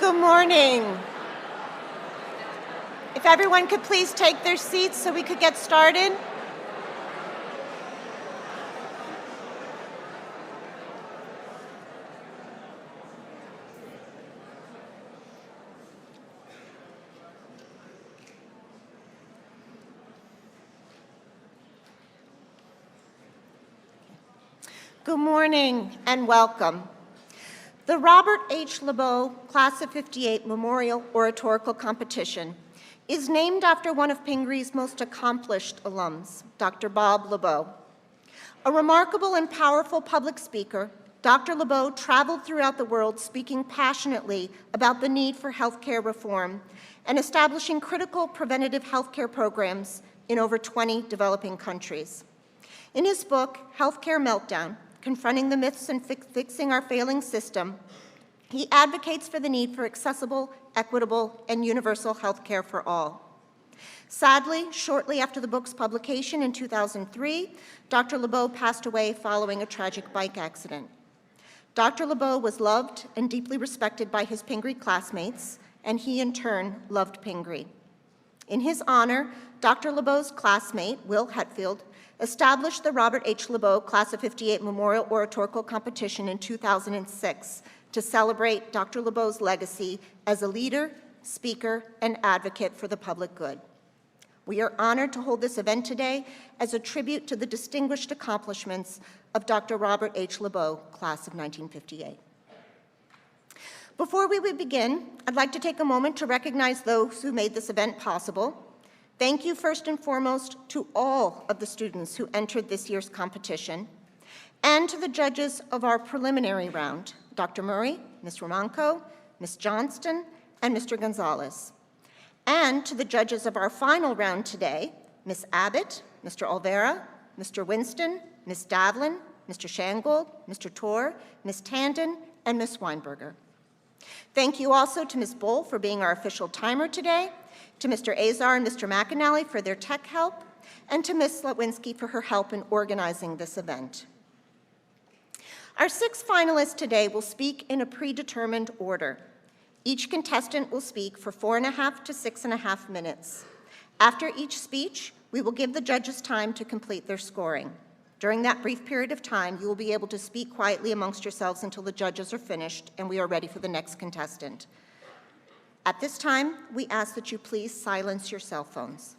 Good morning. If everyone could please take their seats so we could get started. Good morning and welcome. The Robert H. Lebow Class of '58 Memorial Oratorical Competition is named after one of Pingry's most accomplished alums, Dr. Bob Lebow. A remarkable and powerful public speaker, Dr. Lebow traveled throughout the world speaking passionately about the need for healthcare reform and establishing critical preventative healthcare programs in over 20 developing countries. In his book, Healthcare Meltdown: Confronting the Myths and Fixing Our Failing System, he advocates for the need for accessible, equitable, and universal health care for all. Sadly, shortly after the book's publication in 2003, Dr. Lebow passed away following a tragic bike accident. Dr. Lebow was loved and deeply respected by his Pingry classmates, and he in turn loved Pingry. In his honor, Dr. Lebow's classmate, Will Hetfield, established the Robert H. Lebow Class of '58 Memorial Oratorical Competition in 2006 to celebrate Dr. Lebow's legacy as a leader, speaker, and advocate for the public good. We are honored to hold this event today as a tribute to the distinguished accomplishments of Dr. Robert H. Lebow, Class of 1958. Before we begin, I'd like to take a moment to recognize those who made this event possible. Thank you first and foremost to all of the students who entered this year's competition, and to the judges of our preliminary round, Dr. Murray, Ms. Romanko, Ms. Johnston, and Mr. Gonzalez, and to the judges of our final round today, Ms. Abbott, Mr. Olvera, Mr. Winston, Ms. Davlin, Mr. Shangold, Mr. Torr, Ms. Tandon, and Ms. Weinberger. Thank you also to Ms. Bull for being our official timer today, to Mr. Azar and Mr. McAnally for their tech help, and to Ms. Slotwinski for her help in organizing this event. Our 6 finalists today will speak in a predetermined order. Each contestant will speak for 4.5 to 6.5 minutes. After each speech, we will give the judges time to complete their scoring. During that brief period of time, you will be able to speak quietly amongst yourselves until the judges are finished and we are ready for the next contestant. At this time, we ask that you please silence your cell phones.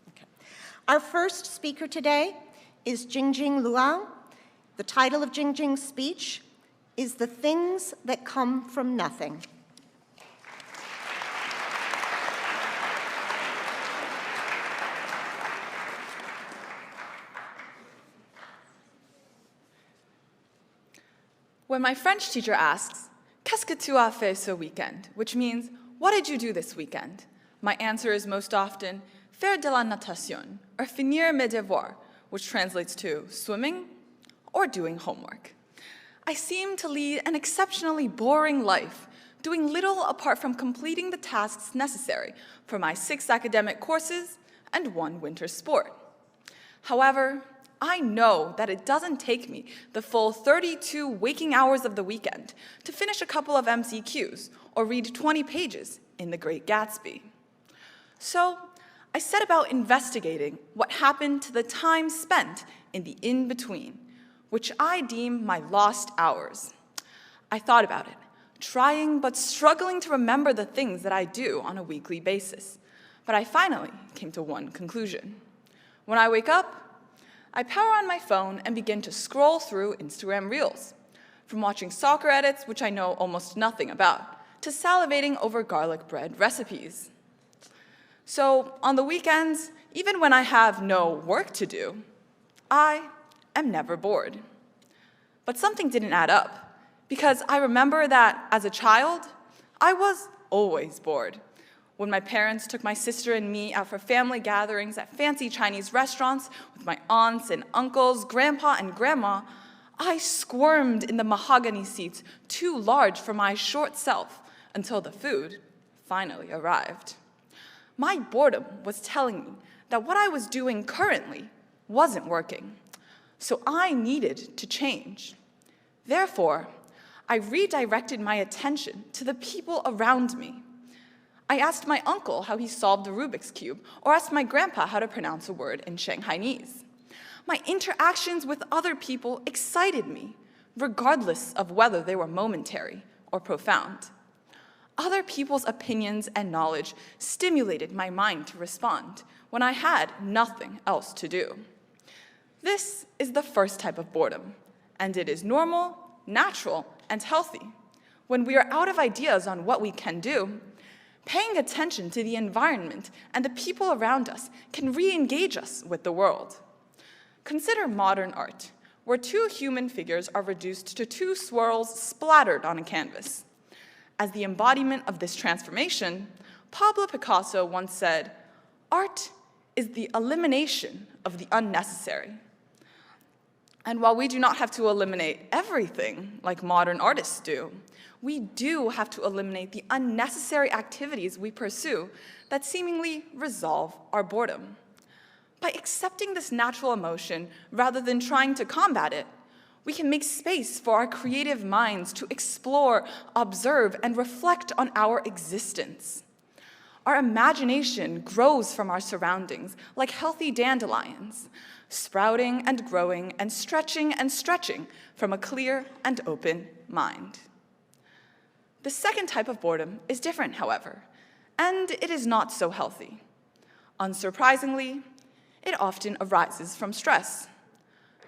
Okay. Our first speaker today is Jingjing Luo. The title of Jingjing's speech is "The Things That Come From Nothing." When my French teacher asks, "Qu'est-ce que tu as fait ce week-end?" which means, "What did you do this weekend?" my answer is most often, "Faire de la natation," or "finir mes devoirs," which translates to swimming or doing homework. I seem to lead an exceptionally boring life, doing little apart from completing the tasks necessary for my 6 academic courses and 1 winter sport. However, I know that it doesn't take me the full 32 waking hours of the weekend to finish a couple of MCQs or read 20 pages in The Great Gatsby. So I set about investigating what happened to the time spent in the in-between, which I deem my lost hours. I thought about it, trying but struggling to remember the things that I do on a weekly basis. But I finally came to one conclusion. When I wake up, I power on my phone and begin to scroll through Instagram Reels, from watching soccer edits, which I know almost nothing about, to salivating over garlic bread recipes. So on the weekends, even when I have no work to do, I am never bored. But something didn't add up, because I remember that as a child, I was always bored. When my parents took my sister and me out for family gatherings at fancy Chinese restaurants with my aunts and uncles, grandpa and grandma, I squirmed in the mahogany seats too large for my short self until the food finally arrived. My boredom was telling me that what I was doing currently wasn't working, so I needed to change. Therefore, I redirected my attention to the people around me. I asked my uncle how he solved the Rubik's Cube, or asked my grandpa how to pronounce a word in Shanghainese. My interactions with other people excited me, regardless of whether they were momentary or profound. Other people's opinions and knowledge stimulated my mind to respond when I had nothing else to do. This is the first type of boredom, and it is normal, natural, and healthy. When we are out of ideas on what we can do, paying attention to the environment and the people around us can re-engage us with the world. Consider modern art, where two human figures are reduced to two swirls splattered on a canvas. As the embodiment of this transformation, Pablo Picasso once said, "Art is the elimination of the unnecessary." And while we do not have to eliminate everything like modern artists do, we do have to eliminate the unnecessary activities we pursue that seemingly resolve our boredom. By accepting this natural emotion rather than trying to combat it, we can make space for our creative minds to explore, observe, and reflect on our existence. Our imagination grows from our surroundings like healthy dandelions, sprouting and growing and stretching from a clear and open mind. The second type of boredom is different, however, and it is not so healthy. Unsurprisingly, it often arises from stress.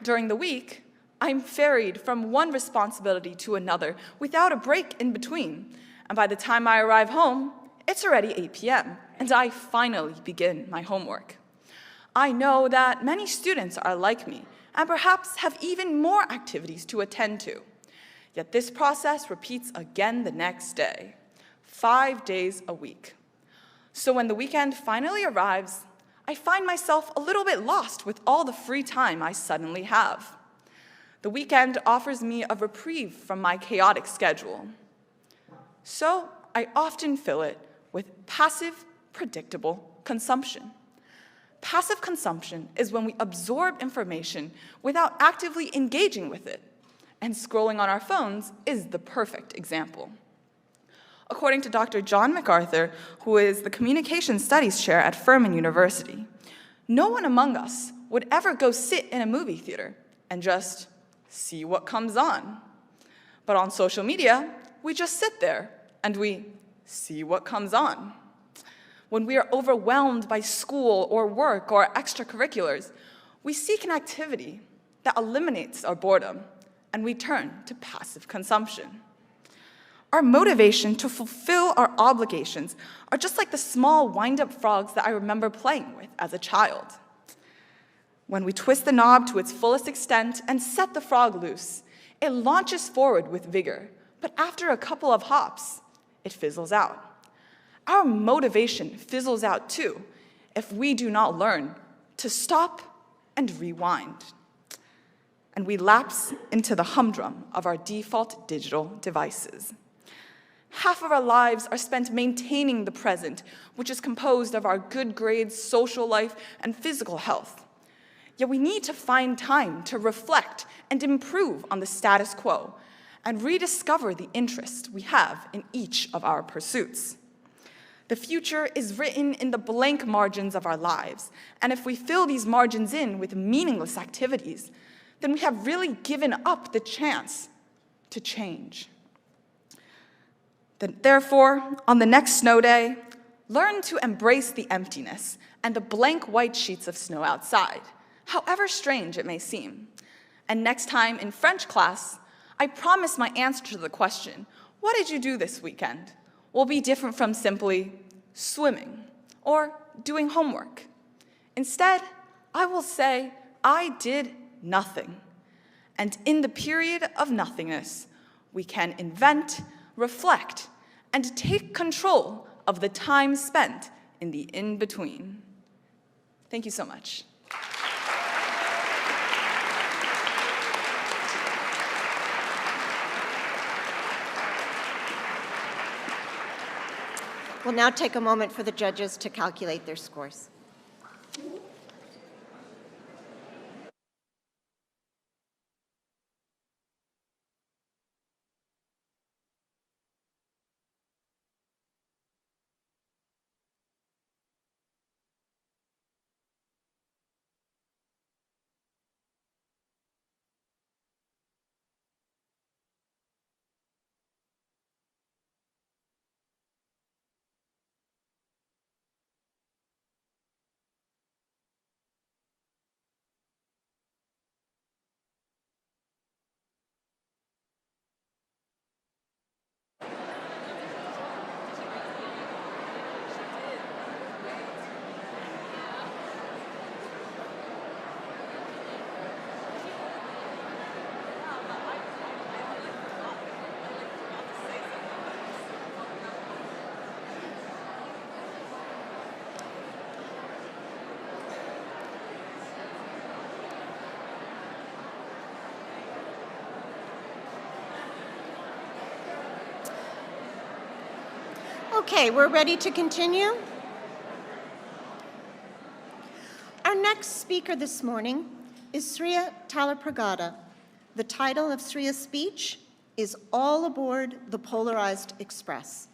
During the week, I'm ferried from one responsibility to another without a break in between, and by the time I arrive home, it's already 8 p.m., and I finally begin my homework. I know that many students are like me, and perhaps have even more activities to attend to. Yet this process repeats again the next day, 5 days a week. So when the weekend finally arrives, I find myself a little bit lost with all the free time I suddenly have. The weekend offers me a reprieve from my chaotic schedule. So I often fill it with passive, predictable consumption. Passive consumption is when we absorb information without actively engaging with it, and scrolling on our phones is the perfect example. According to Dr. John MacArthur, who is the Communication Studies Chair at Furman University, no one among us would ever go sit in a movie theater and just see what comes on. But on social media, we just sit there and we see what comes on. When we are overwhelmed by school or work or extracurriculars, we seek an activity that eliminates our boredom, and we turn to passive consumption. Our motivation to fulfill our obligations are just like the small wind-up frogs that I remember playing with as a child. When we twist the knob to its fullest extent and set the frog loose, it launches forward with vigor, but after a couple of hops, it fizzles out. Our motivation fizzles out too if we do not learn to stop and rewind. And we lapse into the humdrum of our default digital devices. Half of our lives are spent maintaining the present, which is composed of our good grades, social life, and physical health. Yet we need to find time to reflect and improve on the status quo and rediscover the interest we have in each of our pursuits. The future is written in the blank margins of our lives, and if we fill these margins in with meaningless activities, then we have really given up the chance to change. Therefore, on the next snow day, learn to embrace the emptiness and the blank white sheets of snow outside, however strange it may seem. And next time in French class, I promise my answer to the question, "What did you do this weekend?" will be different from simply swimming or doing homework. Instead, I will say, "I did nothing." And in the period of nothingness, we can invent, reflect, and take control of the time spent in the in-between. Thank you so much. We'll now take a moment for the judges to calculate their scores. Okay, we're ready to continue. Our next speaker this morning is Sriya Talapragada. The title of Sriya's speech is All Aboard the Polarized Express.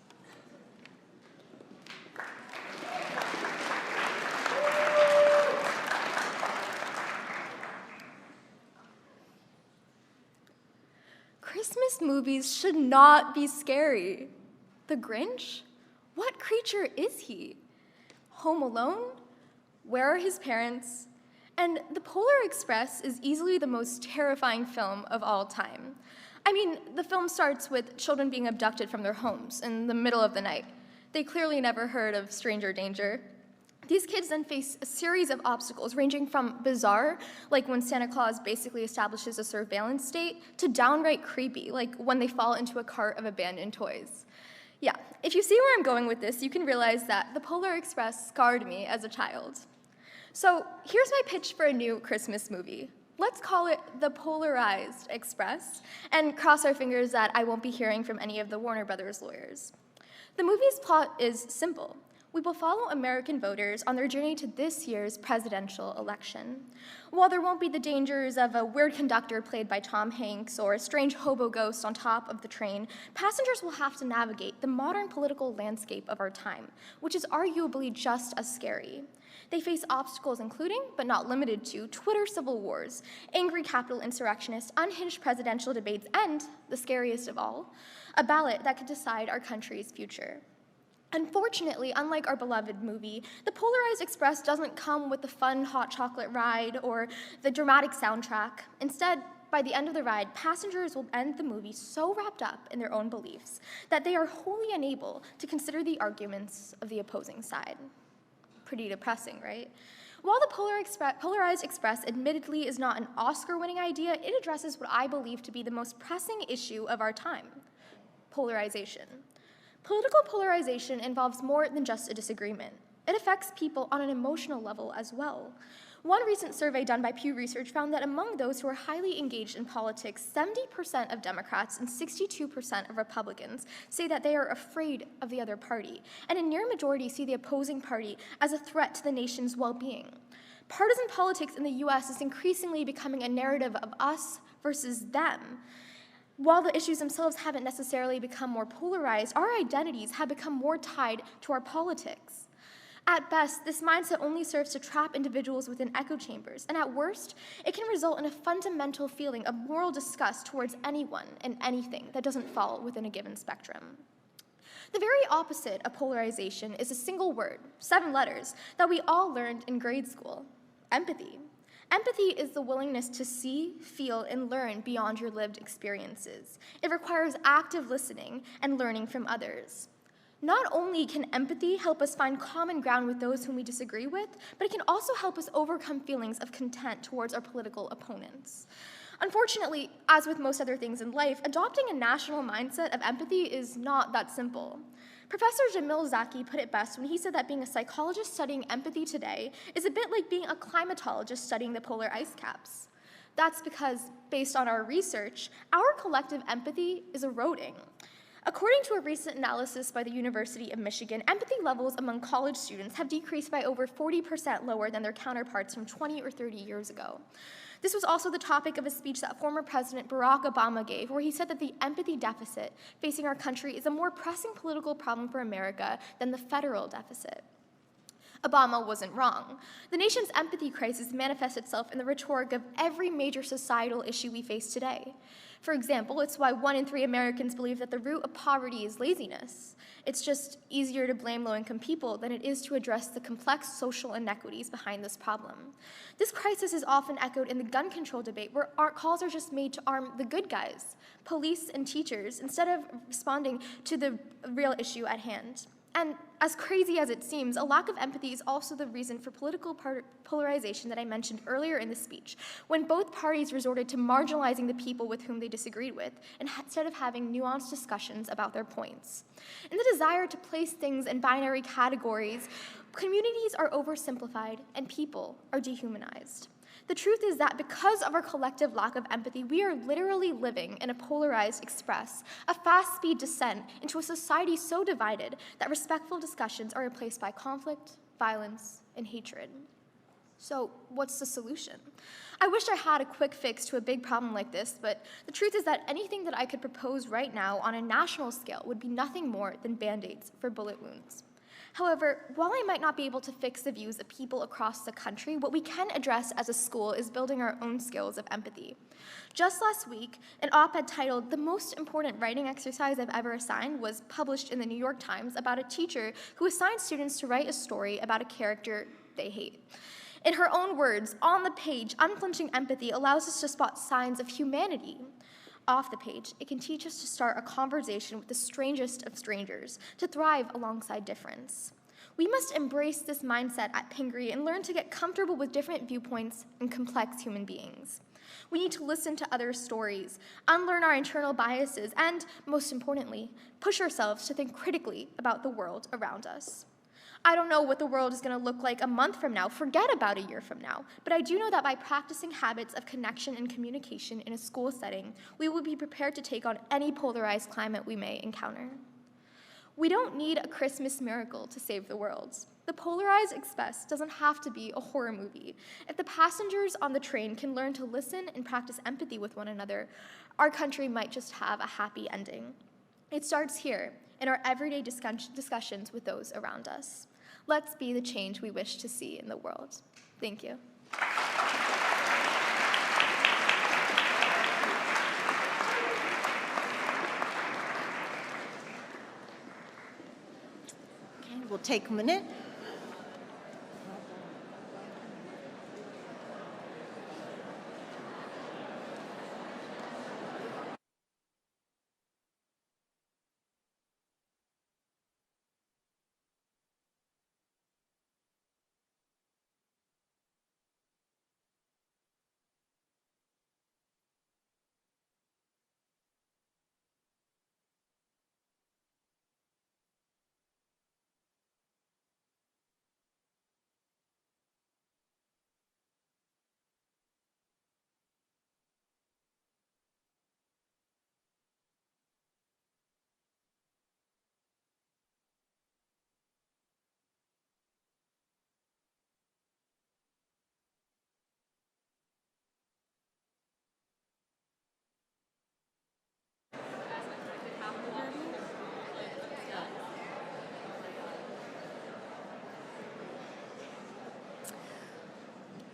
Christmas movies should not be scary. The Grinch? What creature is he? Home Alone? Where are his parents? And The Polar Express is easily the most terrifying film of all time. I mean, the film starts with children being abducted from their homes in the middle of the night. They clearly never heard of stranger danger. These kids then face a series of obstacles ranging from bizarre, like when Santa Claus basically establishes a surveillance state, to downright creepy, like when they fall into a cart of abandoned toys. Yeah, if you see where I'm going with this, you can realize that The Polar Express scarred me as a child. So here's my pitch for a new Christmas movie. Let's call it The Polarized Express, and cross our fingers that I won't be hearing from any of the Warner Brothers lawyers. The movie's plot is simple. We will follow American voters on their journey to this year's presidential election. While there won't be the dangers of a weird conductor played by Tom Hanks or a strange hobo ghost on top of the train, passengers will have to navigate the modern political landscape of our time, which is arguably just as scary. They face obstacles including, but not limited to, Twitter civil wars, angry Capitol insurrectionists, unhinged presidential debates, and, the scariest of all, a ballot that could decide our country's future. Unfortunately, unlike our beloved movie, The Polarized Express doesn't come with the fun hot chocolate ride or the dramatic soundtrack. Instead, by the end of the ride, passengers will end the movie so wrapped up in their own beliefs that they are wholly unable to consider the arguments of the opposing side. Pretty depressing, right? While The Polarized Express admittedly is not an Oscar-winning idea, it addresses what I believe to be the most pressing issue of our time: polarization. Political polarization involves more than just a disagreement. It affects people on an emotional level as well. One recent survey done by Pew Research found that among those who are highly engaged in politics, 70% of Democrats and 62% of Republicans say that they are afraid of the other party, and a near majority see the opposing party as a threat to the nation's well-being. Partisan politics in the US is increasingly becoming a narrative of us versus them. While the issues themselves haven't necessarily become more polarized, our identities have become more tied to our politics. At best, this mindset only serves to trap individuals within echo chambers, and at worst, it can result in a fundamental feeling of moral disgust towards anyone and anything that doesn't fall within a given spectrum. The very opposite of polarization is a single word, 7 letters, that we all learned in grade school: empathy. Empathy is the willingness to see, feel, and learn beyond your lived experiences. It requires active listening and learning from others. Not only can empathy help us find common ground with those whom we disagree with, but it can also help us overcome feelings of contempt towards our political opponents. Unfortunately, as with most other things in life, adopting a national mindset of empathy is not that simple. Professor Jamil Zaki put it best when he said that being a psychologist studying empathy today is a bit like being a climatologist studying the polar ice caps. That's because, based on our research, our collective empathy is eroding. According to a recent analysis by the University of Michigan, empathy levels among college students have decreased by over 40% lower than their counterparts from 20 or 30 years ago. This was also the topic of a speech that former President Barack Obama gave, where he said that the empathy deficit facing our country is a more pressing political problem for America than the federal deficit. Obama wasn't wrong. The nation's empathy crisis manifests itself in the rhetoric of every major societal issue we face today. For example, it's why 1 in 3 Americans believe that the root of poverty is laziness. It's just easier to blame low-income people than it is to address the complex social inequities behind this problem. This crisis is often echoed in the gun control debate, where calls are just made to arm the good guys, police and teachers, instead of responding to the real issue at hand. And as crazy as it seems, a lack of empathy is also the reason for political polarization that I mentioned earlier in the speech, when both parties resorted to marginalizing the people with whom they disagreed with, instead of having nuanced discussions about their points. In the desire to place things in binary categories, communities are oversimplified and people are dehumanized. The truth is that because of our collective lack of empathy, we are literally living in a polarized express, a fast-speed descent into a society so divided that respectful discussions are replaced by conflict, violence, and hatred. So what's the solution? I wish I had a quick fix to a big problem like this, but the truth is that anything that I could propose right now on a national scale would be nothing more than Band-Aids for bullet wounds. However, while I might not be able to fix the views of people across the country, what we can address as a school is building our own skills of empathy. Just last week, an op-ed titled "The Most Important Writing Exercise I've Ever Assigned" was published in the New York Times about a teacher who assigned students to write a story about a character they hate. In her own words, on the page, unflinching empathy allows us to spot signs of humanity. Off the page, it can teach us to start a conversation with the strangest of strangers, to thrive alongside difference. We must embrace this mindset at Pingry and learn to get comfortable with different viewpoints and complex human beings. We need to listen to others' stories, unlearn our internal biases, and, most importantly, push ourselves to think critically about the world around us. I don't know what the world is going to look like a month from now, forget about a year from now, but I do know that by practicing habits of connection and communication in a school setting, we will be prepared to take on any polarized climate we may encounter. We don't need a Christmas miracle to save the world. The polarized express doesn't have to be a horror movie. If the passengers on the train can learn to listen and practice empathy with one another, our country might just have a happy ending. It starts here, in our everyday discussions with those around us. Let's be the change we wish to see in the world. Thank you. Okay, we'll take a minute.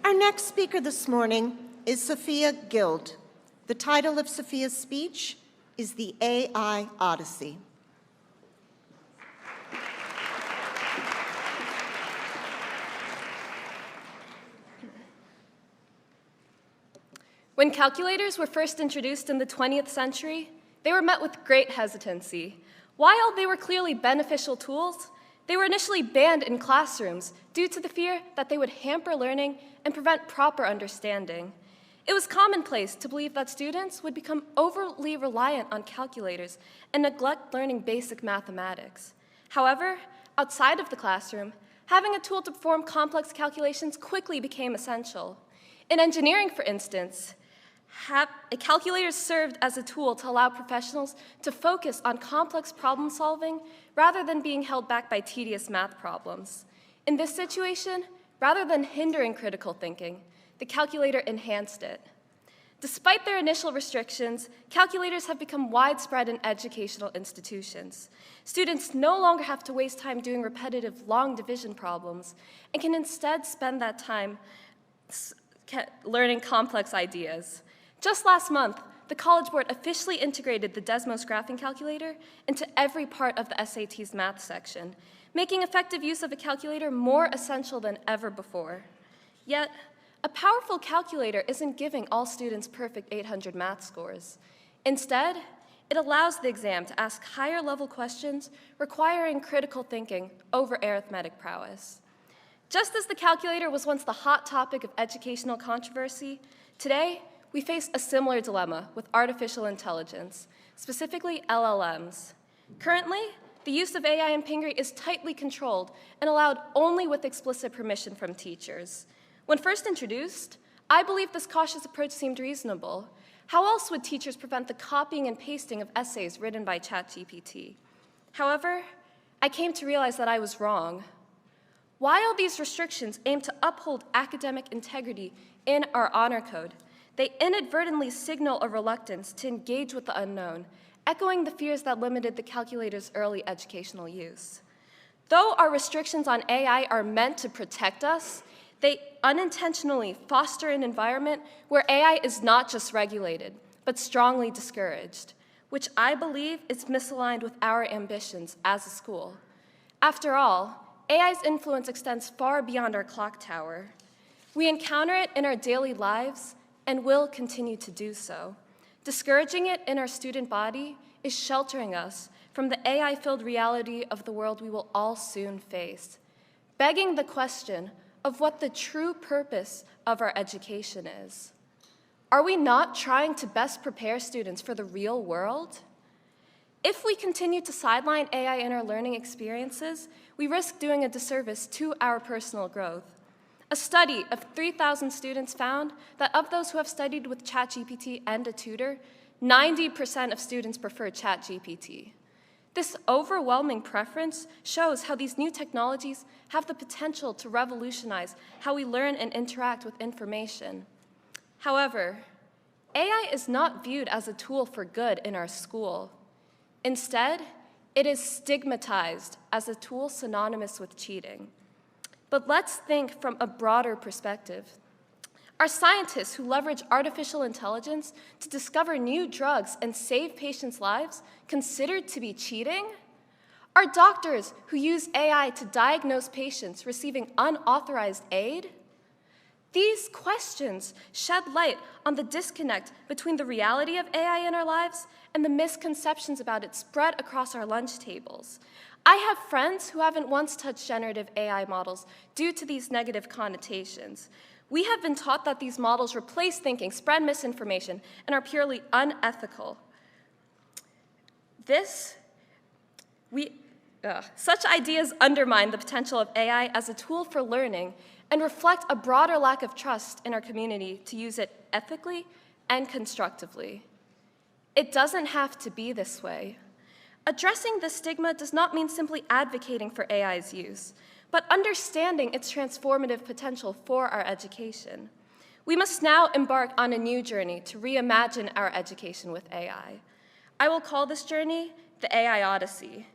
Our next speaker this morning is Sophia Guild. The title of Sophia's speech is The AI Odyssey. When calculators were first introduced in the 20th century, they were met with great hesitancy. While they were clearly beneficial tools, they were initially banned in classrooms due to the fear that they would hamper learning and prevent proper understanding. It was commonplace to believe that students would become overly reliant on calculators and neglect learning basic mathematics. However, outside of the classroom, having a tool to perform complex calculations quickly became essential. In engineering, for instance, calculators served as a tool to allow professionals to focus on complex problem solving rather than being held back by tedious math problems. In this situation, rather than hindering critical thinking, the calculator enhanced it. Despite their initial restrictions, calculators have become widespread in educational institutions. Students no longer have to waste time doing repetitive long division problems and can instead spend that time learning complex ideas. Just last month, the College Board officially integrated the Desmos graphing calculator into every part of the SAT's math section, making effective use of a calculator more essential than ever before. Yet, a powerful calculator isn't giving all students perfect 800 math scores. Instead, it allows the exam to ask higher-level questions requiring critical thinking over arithmetic prowess. Just as the calculator was once the hot topic of educational controversy, today, we face a similar dilemma with artificial intelligence, specifically LLMs. Currently, the use of AI in Pingry is tightly controlled and allowed only with explicit permission from teachers. When first introduced, I believe this cautious approach seemed reasonable. How else would teachers prevent the copying and pasting of essays written by ChatGPT? However, I came to realize that I was wrong. While these restrictions aim to uphold academic integrity in our honor code, they inadvertently signal a reluctance to engage with the unknown, echoing the fears that limited the calculator's early educational use. Though our restrictions on AI are meant to protect us, they unintentionally foster an environment where AI is not just regulated, but strongly discouraged, which I believe is misaligned with our ambitions as a school. After all, AI's influence extends far beyond our clock tower. We encounter it in our daily lives and will continue to do so. Discouraging it in our student body is sheltering us from the AI-filled reality of the world we will all soon face, begging the question of what the true purpose of our education is. Are we not trying to best prepare students for the real world? If we continue to sideline AI in our learning experiences, we risk doing a disservice to our personal growth. A study of 3,000 students found that of those who have studied with ChatGPT and a tutor, 90% of students prefer ChatGPT. This overwhelming preference shows how these new technologies have the potential to revolutionize how we learn and interact with information. However, AI is not viewed as a tool for good in our school. Instead, it is stigmatized as a tool synonymous with cheating. But let's think from a broader perspective. Are scientists who leverage artificial intelligence to discover new drugs and save patients' lives considered to be cheating? Are doctors who use AI to diagnose patients receiving unauthorized aid? These questions shed light on the disconnect between the reality of AI in our lives and the misconceptions about it spread across our lunch tables. I have friends who haven't once touched generative AI models due to these negative connotations. We have been taught that these models replace thinking, spread misinformation, and are purely unethical. Such ideas undermine the potential of AI as a tool for learning and reflect a broader lack of trust in our community to use it ethically and constructively. It doesn't have to be this way. Addressing this stigma does not mean simply advocating for AI's use, but understanding its transformative potential for our education. We must now embark on a new journey to reimagine our education with AI. I will call this journey the AI Odyssey.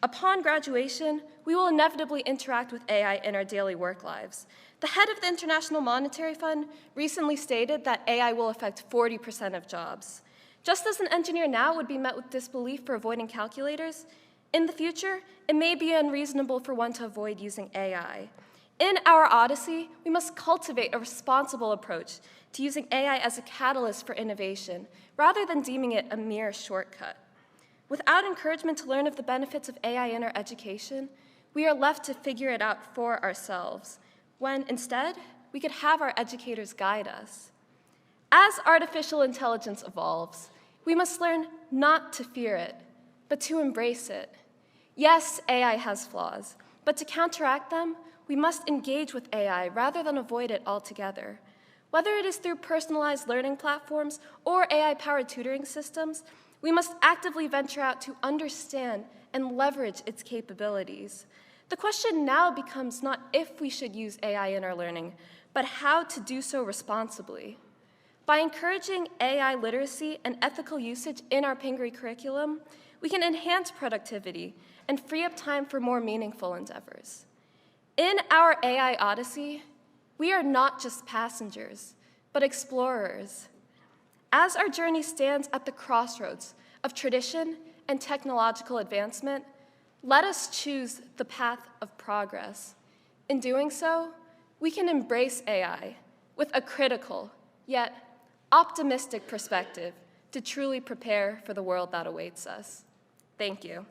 Upon graduation, we will inevitably interact with AI in our daily work lives. The head of the International Monetary Fund recently stated that AI will affect 40% of jobs. Just as an engineer now would be met with disbelief for avoiding calculators, in the future, it may be unreasonable for one to avoid using AI. In our Odyssey, we must cultivate a responsible approach to using AI as a catalyst for innovation, rather than deeming it a mere shortcut. Without encouragement to learn of the benefits of AI in our education, we are left to figure it out for ourselves, when instead, we could have our educators guide us. As artificial intelligence evolves, we must learn not to fear it, but to embrace it. Yes, AI has flaws, but to counteract them, we must engage with AI rather than avoid it altogether. Whether it is through personalized learning platforms or AI-powered tutoring systems, we must actively venture out to understand and leverage its capabilities. The question now becomes not if we should use AI in our learning, but how to do so responsibly. By encouraging AI literacy and ethical usage in our Pingry curriculum, we can enhance productivity and free up time for more meaningful endeavors. In our AI Odyssey, we are not just passengers, but explorers. As our journey stands at the crossroads of tradition and technological advancement, let us choose the path of progress. In doing so, we can embrace AI with a critical, yet optimistic perspective to truly prepare for the world that awaits us. Thank you.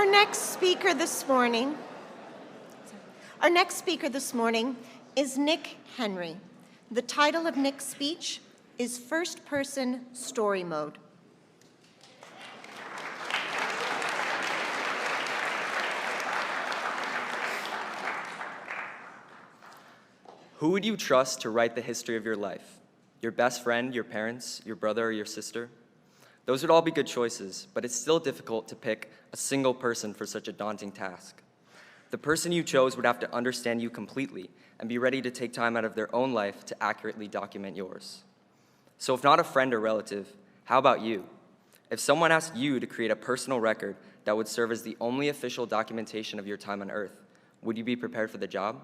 Our next speaker this morning is Nick Henry. The title of Nick's speech is First Person Story Mode. Who would you trust to write the history of your life? Your best friend, your parents, your brother, or your sister? Those would all be good choices, but it's still difficult to pick a single person for such a daunting task. The person you chose would have to understand you completely and be ready to take time out of their own life to accurately document yours. So if not a friend or relative, how about you? If someone asked you to create a personal record that would serve as the only official documentation of your time on Earth, would you be prepared for the job?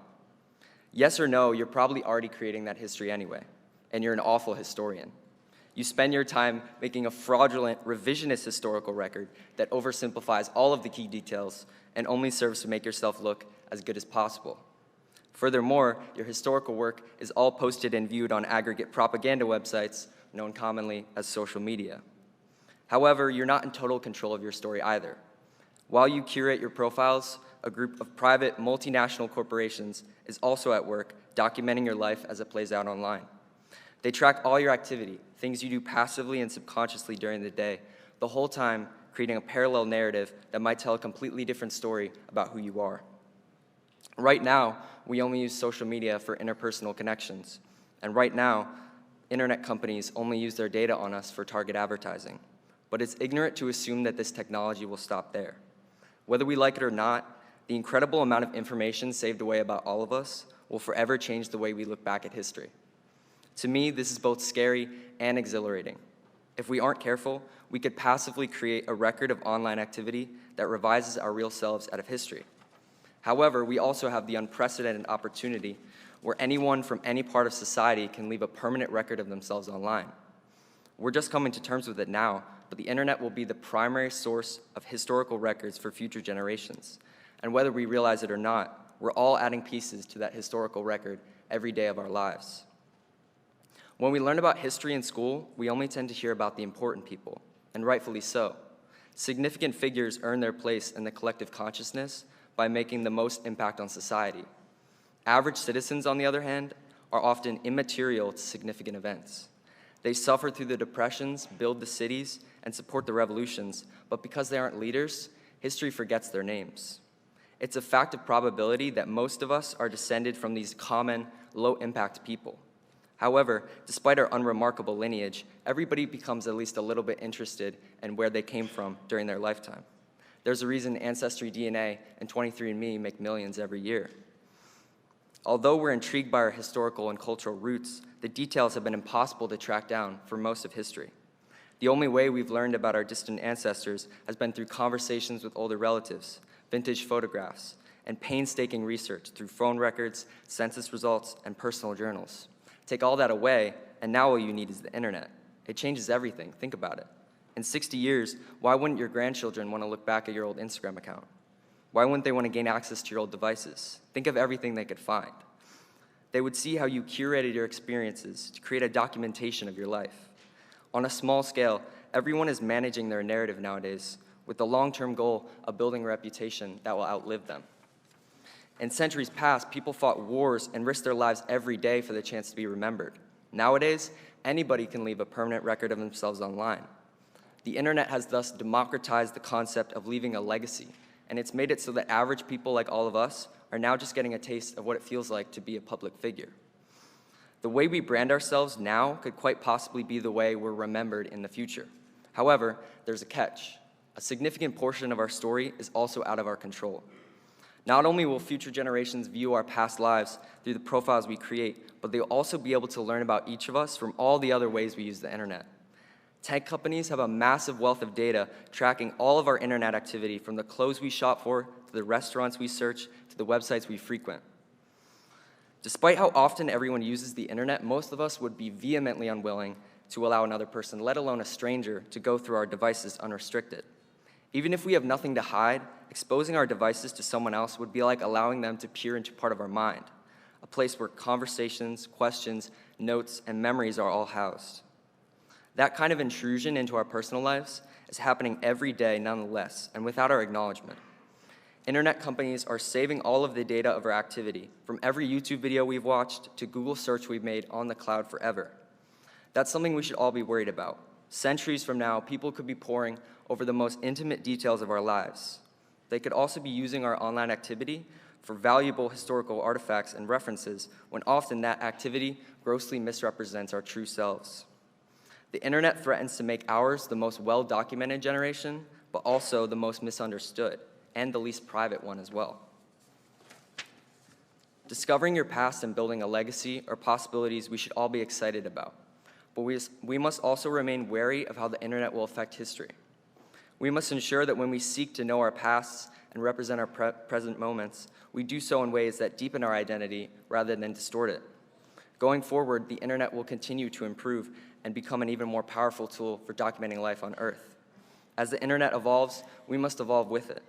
Yes or no, you're probably already creating that history anyway, and you're an awful historian. You spend your time making a fraudulent, revisionist historical record that oversimplifies all of the key details and only serves to make yourself look as good as possible. Furthermore, your historical work is all posted and viewed on aggregate propaganda websites, known commonly as social media. However, you're not in total control of your story either. While you curate your profiles, a group of private, multinational corporations is also at work documenting your life as it plays out online. They track all your activity, things you do passively and subconsciously during the day, the whole time creating a parallel narrative that might tell a completely different story about who you are. Right now, we only use social media for interpersonal connections. And right now, internet companies only use their data on us for target advertising. But it's ignorant to assume that this technology will stop there. Whether we like it or not, the incredible amount of information saved away about all of us will forever change the way we look back at history. To me, this is both scary and exhilarating. If we aren't careful, we could passively create a record of online activity that revises our real selves out of history. However, we also have the unprecedented opportunity where anyone from any part of society can leave a permanent record of themselves online. We're just coming to terms with it now, but the internet will be the primary source of historical records for future generations. And whether we realize it or not, we're all adding pieces to that historical record every day of our lives. When we learn about history in school, we only tend to hear about the important people, and rightfully so. Significant figures earn their place in the collective consciousness by making the most impact on society. Average citizens, on the other hand, are often immaterial to significant events. They suffer through the depressions, build the cities, and support the revolutions, but because they aren't leaders, history forgets their names. It's a fact of probability that most of us are descended from these common, low-impact people. However, despite our unremarkable lineage, everybody becomes at least a little bit interested in where they came from during their lifetime. There's a reason Ancestry DNA and 23andMe make millions every year. Although we're intrigued by our historical and cultural roots, the details have been impossible to track down for most of history. The only way we've learned about our distant ancestors has been through conversations with older relatives, vintage photographs, and painstaking research through phone records, census results, and personal journals. Take all that away, and now all you need is the internet. It changes everything. Think about it. In 60 years, why wouldn't your grandchildren want to look back at your old Instagram account? Why wouldn't they want to gain access to your old devices? Think of everything they could find. They would see how you curated your experiences to create a documentation of your life. On a small scale, everyone is managing their narrative nowadays with the long-term goal of building a reputation that will outlive them. In centuries past, people fought wars and risked their lives every day for the chance to be remembered. Nowadays, anybody can leave a permanent record of themselves online. The internet has thus democratized the concept of leaving a legacy, and it's made it so that average people like all of us are now just getting a taste of what it feels like to be a public figure. The way we brand ourselves now could quite possibly be the way we're remembered in the future. However, there's a catch. A significant portion of our story is also out of our control. Not only will future generations view our past lives through the profiles we create, but they'll also be able to learn about each of us from all the other ways we use the internet. Tech companies have a massive wealth of data tracking all of our internet activity, from the clothes we shop for, to the restaurants we search, to the websites we frequent. Despite how often everyone uses the internet, most of us would be vehemently unwilling to allow another person, let alone a stranger, to go through our devices unrestricted. Even if we have nothing to hide, exposing our devices to someone else would be like allowing them to peer into part of our mind, a place where conversations, questions, notes, and memories are all housed. That kind of intrusion into our personal lives is happening every day nonetheless, and without our acknowledgement. Internet companies are saving all of the data of our activity, from every YouTube video we've watched to Google search we've made on the cloud forever. That's something we should all be worried about. Centuries from now, people could be poring over the most intimate details of our lives. They could also be using our online activity for valuable historical artifacts and references, when often that activity grossly misrepresents our true selves. The internet threatens to make ours the most well-documented generation, but also the most misunderstood, and the least private one as well. Discovering your past and building a legacy are possibilities we should all be excited about, but we must also remain wary of how the internet will affect history. We must ensure that when we seek to know our pasts and represent our present moments, we do so in ways that deepen our identity rather than distort it. Going forward, the internet will continue to improve and become an even more powerful tool for documenting life on Earth. As the internet evolves, we must evolve with it.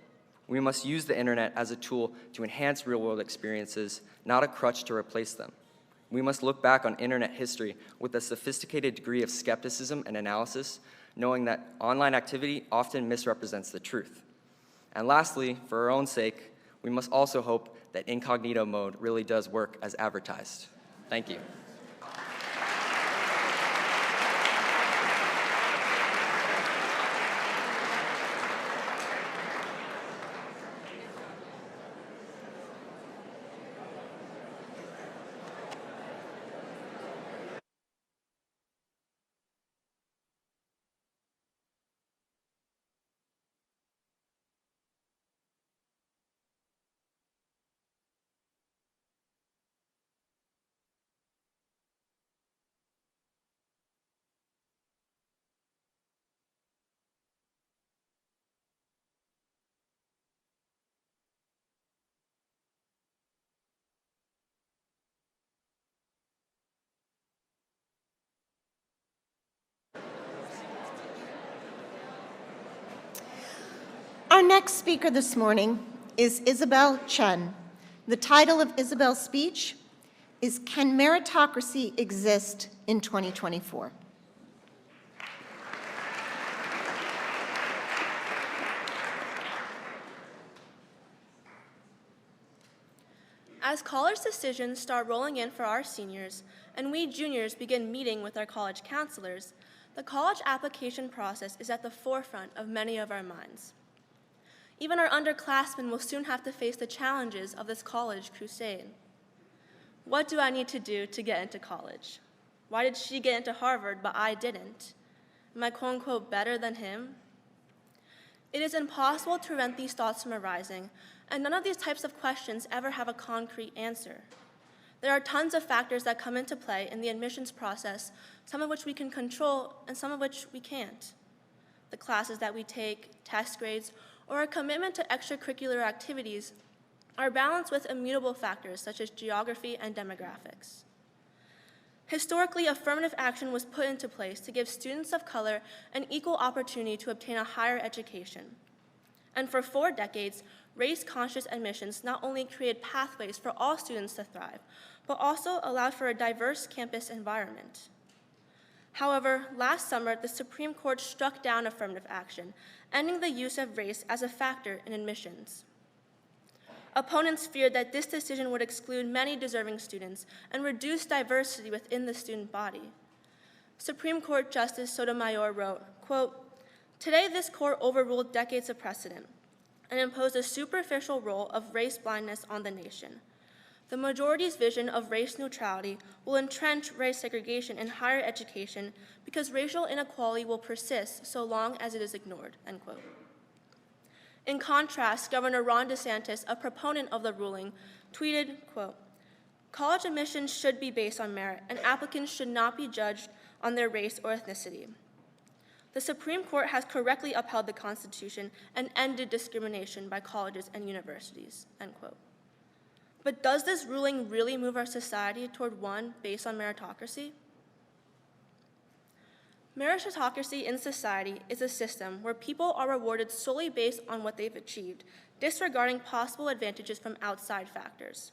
We must use the internet as a tool to enhance real-world experiences, not a crutch to replace them. We must look back on internet history with a sophisticated degree of skepticism and analysis, knowing that online activity often misrepresents the truth. And lastly, for our own sake, we must also hope that incognito mode really does work as advertised. Thank you. Our next speaker this morning is Isabel Chen. The title of Isabel's speech is Can Meritocracy Exist in 2024? As college decisions start rolling in for our seniors, and we juniors begin meeting with our college counselors, the college application process is at the forefront of many of our minds. Even our underclassmen will soon have to face the challenges of this college crusade. What do I need to do to get into college? Why did she get into Harvard, but I didn't? Am I quote-unquote better than him? It is impossible to prevent these thoughts from arising, and none of these types of questions ever have a concrete answer. There are tons of factors that come into play in the admissions process, some of which we can control and some of which we can't. The classes that we take, test grades, or our commitment to extracurricular activities are balanced with immutable factors such as geography and demographics. Historically, affirmative action was put into place to give students of color an equal opportunity to obtain a higher education. And for 4 decades, race-conscious admissions not only created pathways for all students to thrive, but also allowed for a diverse campus environment. However, last summer, the Supreme Court struck down affirmative action, ending the use of race as a factor in admissions. Opponents feared that this decision would exclude many deserving students and reduce diversity within the student body. Supreme Court Justice Sotomayor wrote, quote, "Today this court overruled decades of precedent and imposed a superficial role of race blindness on the nation. The majority's vision of race neutrality will entrench race segregation in higher education because racial inequality will persist so long as it is ignored," end quote. In contrast, Governor Ron DeSantis, a proponent of the ruling, tweeted, quote, "College admissions should be based on merit, and applicants should not be judged on their race or ethnicity. The Supreme Court has correctly upheld the Constitution and ended discrimination by colleges and universities," end quote. But does this ruling really move our society toward one based on meritocracy? Meritocracy in society is a system where people are rewarded solely based on what they've achieved, disregarding possible advantages from outside factors.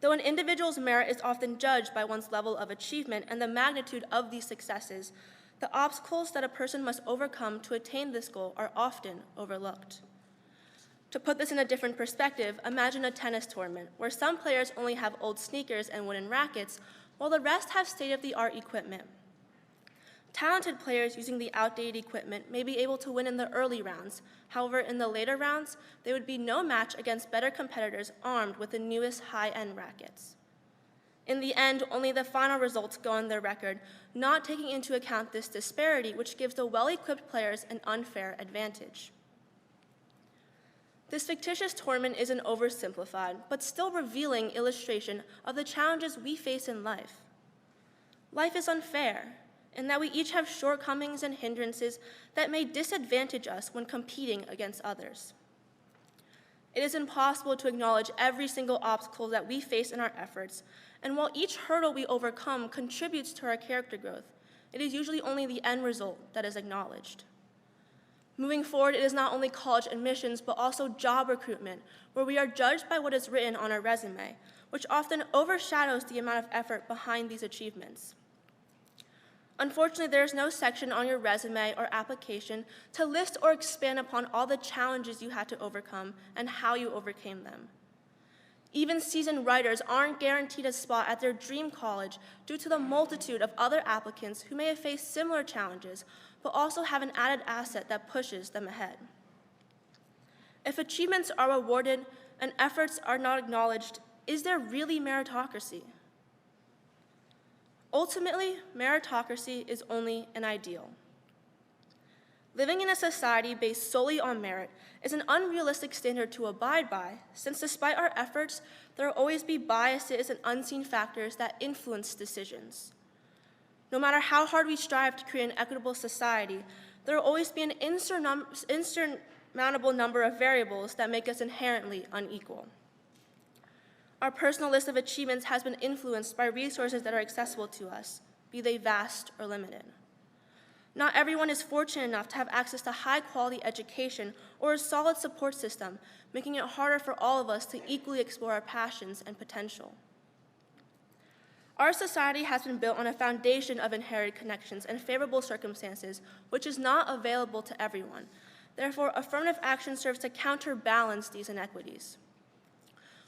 Though an individual's merit is often judged by one's level of achievement and the magnitude of these successes, the obstacles that a person must overcome to attain this goal are often overlooked. To put this in a different perspective, imagine a tennis tournament where some players only have old sneakers and wooden rackets, while the rest have state-of-the-art equipment. Talented players using the outdated equipment may be able to win in the early rounds. However, in the later rounds, they would be no match against better competitors armed with the newest high-end rackets. In the end, only the final results go on their record, not taking into account this disparity, which gives the well-equipped players an unfair advantage. This fictitious tournament is an oversimplified, but still revealing illustration of the challenges we face in life. Life is unfair, in that we each have shortcomings and hindrances that may disadvantage us when competing against others. It is impossible to acknowledge every single obstacle that we face in our efforts, and while each hurdle we overcome contributes to our character growth, it is usually only the end result that is acknowledged. Moving forward, it is not only college admissions, but also job recruitment, where we are judged by what is written on our resume, which often overshadows the amount of effort behind these achievements. Unfortunately, there is no section on your resume or application to list or expand upon all the challenges you had to overcome and how you overcame them. Even seasoned writers aren't guaranteed a spot at their dream college due to the multitude of other applicants who may have faced similar challenges, but also have an added asset that pushes them ahead. If achievements are rewarded and efforts are not acknowledged, is there really meritocracy? Ultimately, meritocracy is only an ideal. Living in a society based solely on merit is an unrealistic standard to abide by, since despite our efforts, there will always be biases and unseen factors that influence decisions. No matter how hard we strive to create an equitable society, there will always be an insurmountable number of variables that make us inherently unequal. Our personal list of achievements has been influenced by resources that are accessible to us, be they vast or limited. Not everyone is fortunate enough to have access to high-quality education or a solid support system, making it harder for all of us to equally explore our passions and potential. Our society has been built on a foundation of inherited connections and favorable circumstances, which is not available to everyone. Therefore, affirmative action serves to counterbalance these inequities.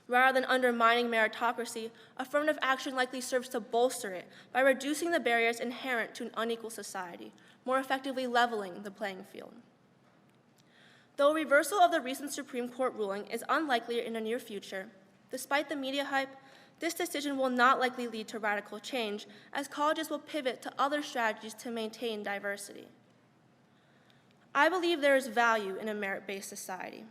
Rather than undermining meritocracy, affirmative action likely serves to bolster it by reducing the barriers inherent to an unequal society, more effectively leveling the playing field. Though a reversal of the recent Supreme Court ruling is unlikely in the near future, despite the media hype, this decision will not likely lead to radical change, as colleges will pivot to other strategies to maintain diversity. I believe there is value in a merit-based society,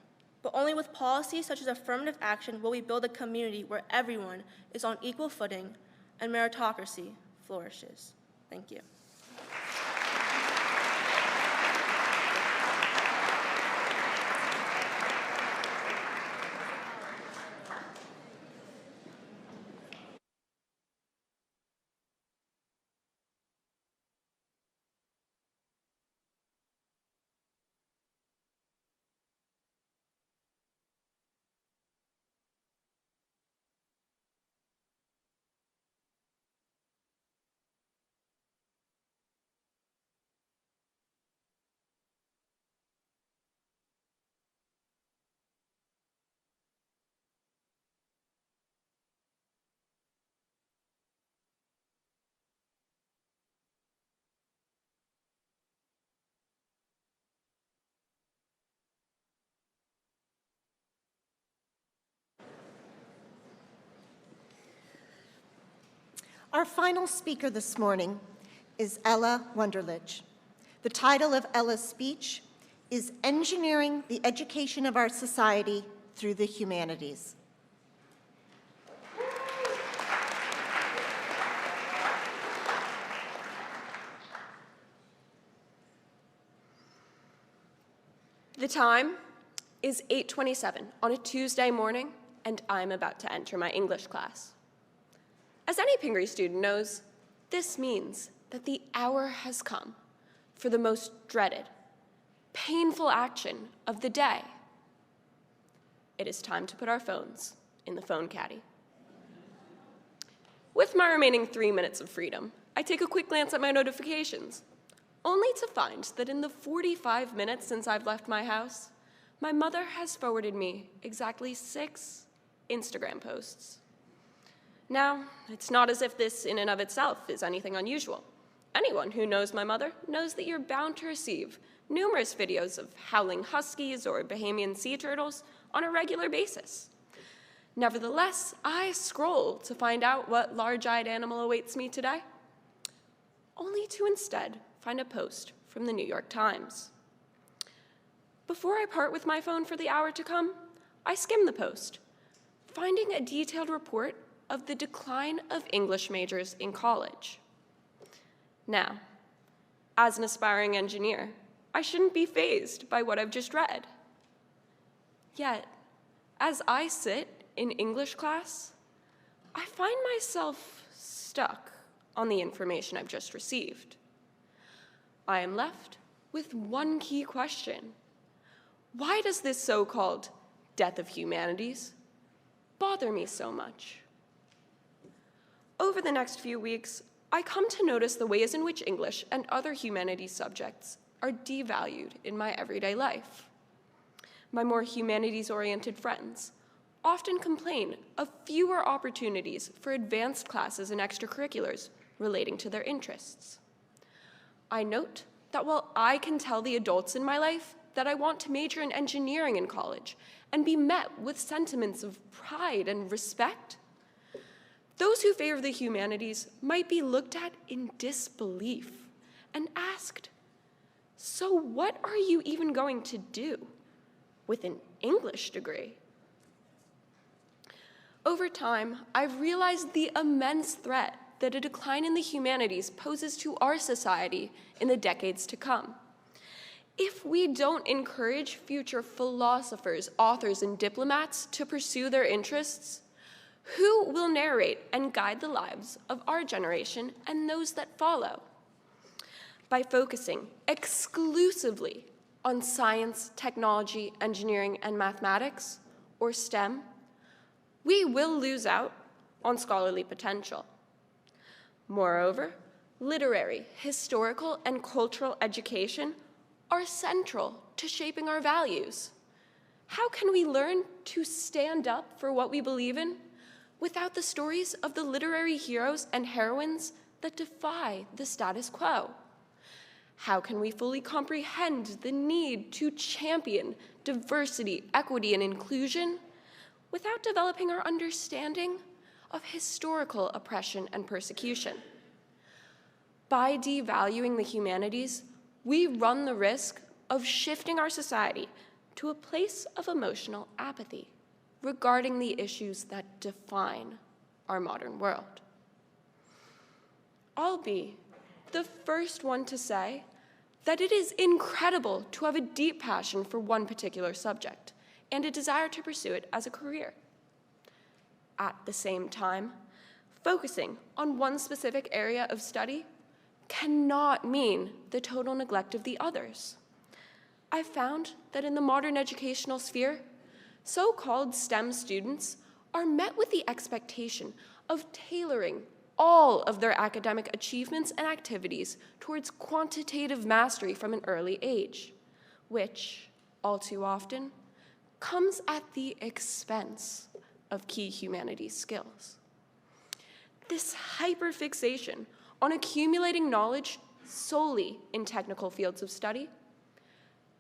but only with policies such as affirmative action will we build a community where everyone is on equal footing and meritocracy flourishes. Thank you. Our final speaker this morning is Ella Wunderlich. The title of Ella's speech is Engineering the Education of Our Society Through the Humanities. The time is 8:27 on a Tuesday morning, and I'm about to enter my English class. As any Pingry student knows, this means that the hour has come for the most dreaded, painful action of the day. It is time to put our phones in the phone caddy. With my remaining 3 minutes of freedom, I take a quick glance at my notifications, only to find that in the 45 minutes since I've left my house, my mother has forwarded me exactly 6 Instagram posts. Now, it's not as if this in and of itself is anything unusual. Anyone who knows my mother knows that you're bound to receive numerous videos of howling huskies or Bahamian sea turtles on a regular basis. Nevertheless, I scroll to find out what large-eyed animal awaits me today, only to instead find a post from the New York Times. Before I part with my phone for the hour to come, I skim the post, finding a detailed report of the decline of English majors in college. Now, as an aspiring engineer, I shouldn't be fazed by what I've just read. Yet, as I sit in English class, I find myself stuck on the information I've just received. I am left with one key question. Why does this so-called death of humanities bother me so much? Over the next few weeks, I come to notice the ways in which English and other humanities subjects are devalued in my everyday life. My more humanities-oriented friends often complain of fewer opportunities for advanced classes and extracurriculars relating to their interests. I note that while I can tell the adults in my life that I want to major in engineering in college and be met with sentiments of pride and respect, those who favor the humanities might be looked at in disbelief and asked, "So what are you even going to do with an English degree?" Over time, I've realized the immense threat that a decline in the humanities poses to our society in the decades to come. If we don't encourage future philosophers, authors, and diplomats to pursue their interests, who will narrate and guide the lives of our generation and those that follow? By focusing exclusively on science, technology, engineering, and mathematics, or STEM, we will lose out on scholarly potential. Moreover, literary, historical, and cultural education are central to shaping our values. How can we learn to stand up for what we believe in without the stories of the literary heroes and heroines that defy the status quo? How can we fully comprehend the need to champion diversity, equity, and inclusion without developing our understanding of historical oppression and persecution? By devaluing the humanities, we run the risk of shifting our society to a place of emotional apathy regarding the issues that define our modern world. I'll be the first one to say that it is incredible to have a deep passion for one particular subject and a desire to pursue it as a career. At the same time, focusing on one specific area of study cannot mean the total neglect of the others. I've found that in the modern educational sphere, so-called STEM students are met with the expectation of tailoring all of their academic achievements and activities towards quantitative mastery from an early age, which, all too often, comes at the expense of key humanities skills. This hyperfixation on accumulating knowledge solely in technical fields of study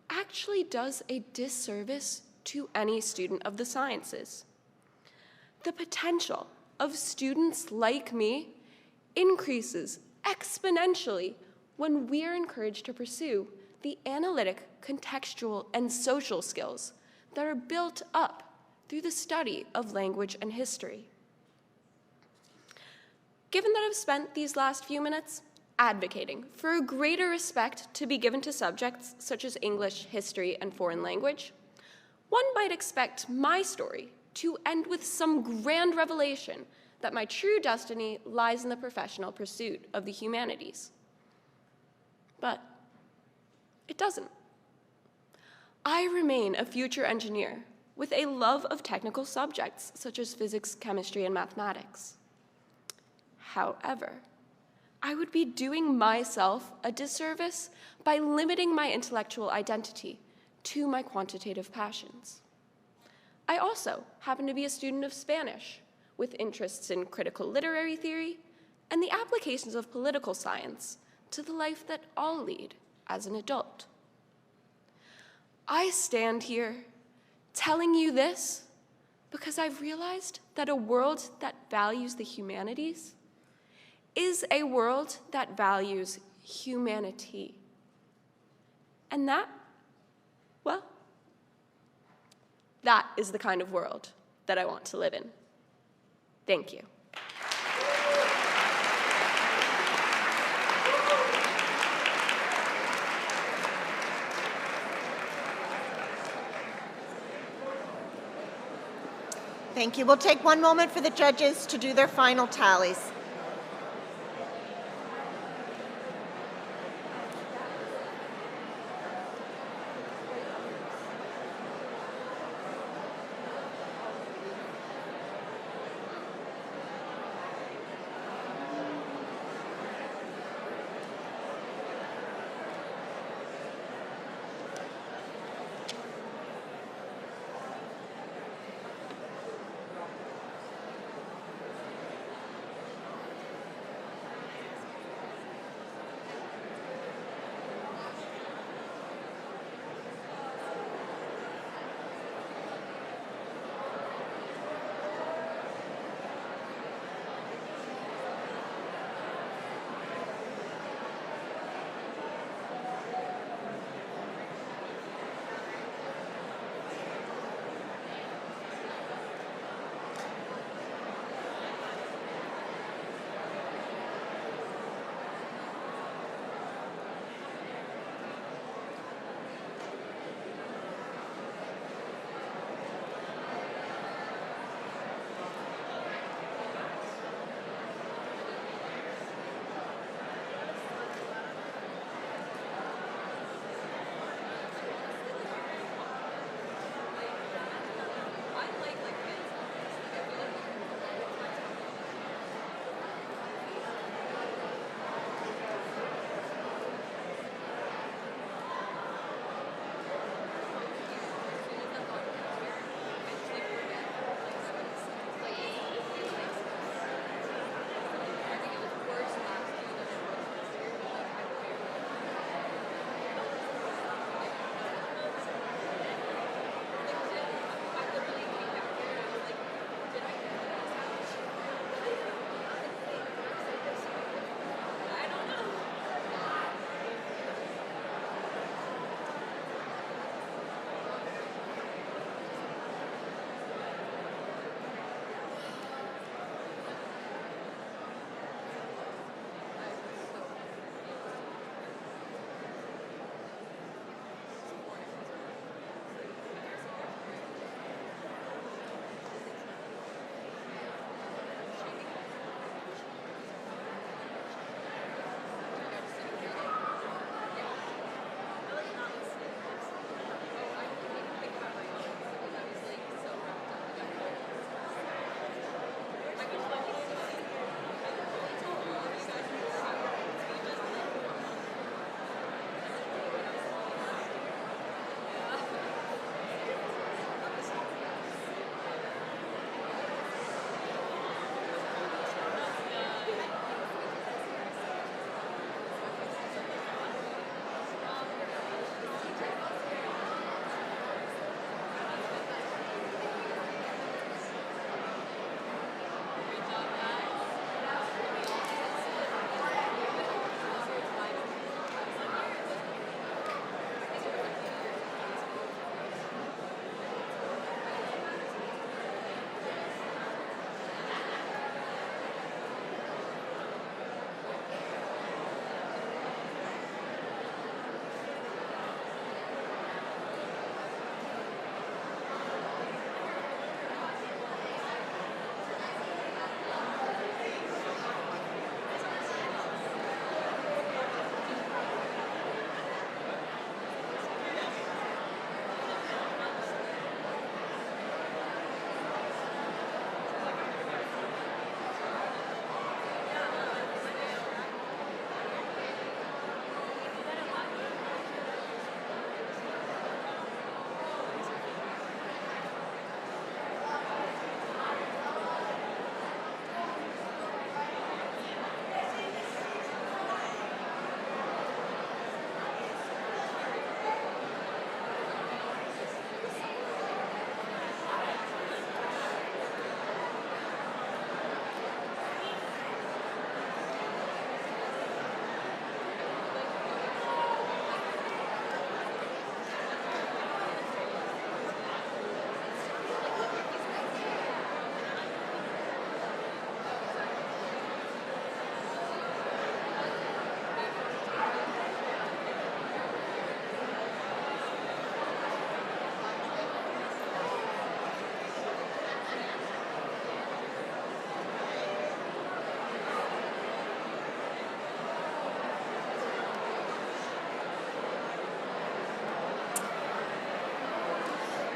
actually does a disservice to any student of the sciences. The potential of students like me increases exponentially when we are encouraged to pursue the analytic, contextual, and social skills that are built up through the study of language and history. Given that I've spent these last few minutes advocating for a greater respect to be given to subjects such as English, history, and foreign language, one might expect my story to end with some grand revelation that my true destiny lies in the professional pursuit of the humanities. But it doesn't. I remain a future engineer with a love of technical subjects such as physics, chemistry, and mathematics. However, I would be doing myself a disservice by limiting my intellectual identity to my quantitative passions. I also happen to be a student of Spanish, with interests in critical literary theory and the applications of political science to the life that I'll lead as an adult. I stand here telling you this because I've realized that a world that values the humanities is a world that values humanity. And that, well, that is the kind of world that I want to live in. Thank you. Thank you. We'll take one moment for the judges to do their final tallies.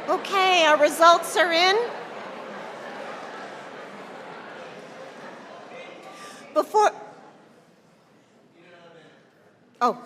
Okay, our results are in. Before, oh.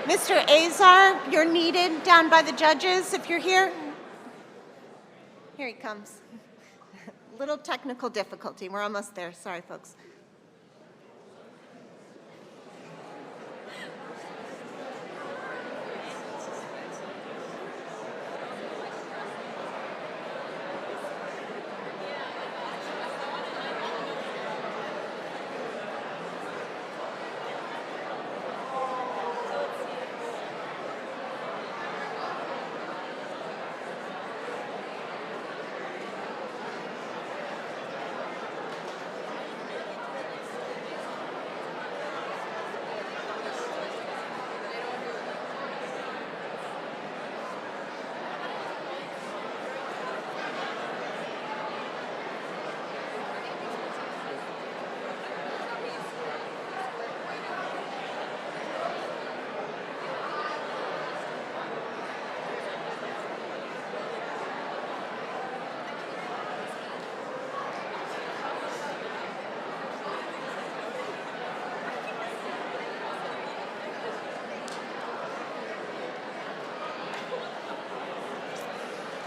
Mr. Azar, you're needed down by the judges if you're here. Here he comes. Little technical difficulty. We're almost there. Sorry, folks.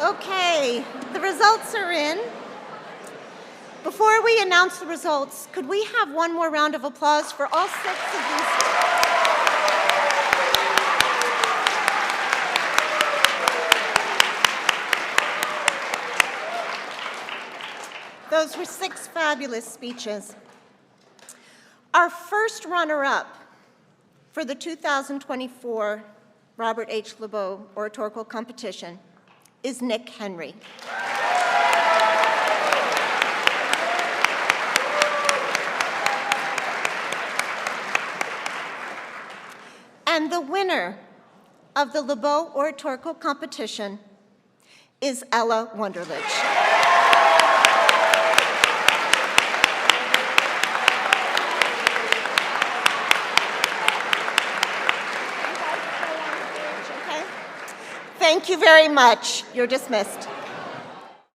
Okay, the results are in. Before we announce the results, could we have one more round of applause for all 6 of these? Those were 6 fabulous speeches. Our first runner-up for the 2024 Robert H. Lebow Oratorical Competition is Nick Henry. And the winner of the Lebow Oratorical Competition is Ella Wunderlich. Thank you very much. You're dismissed.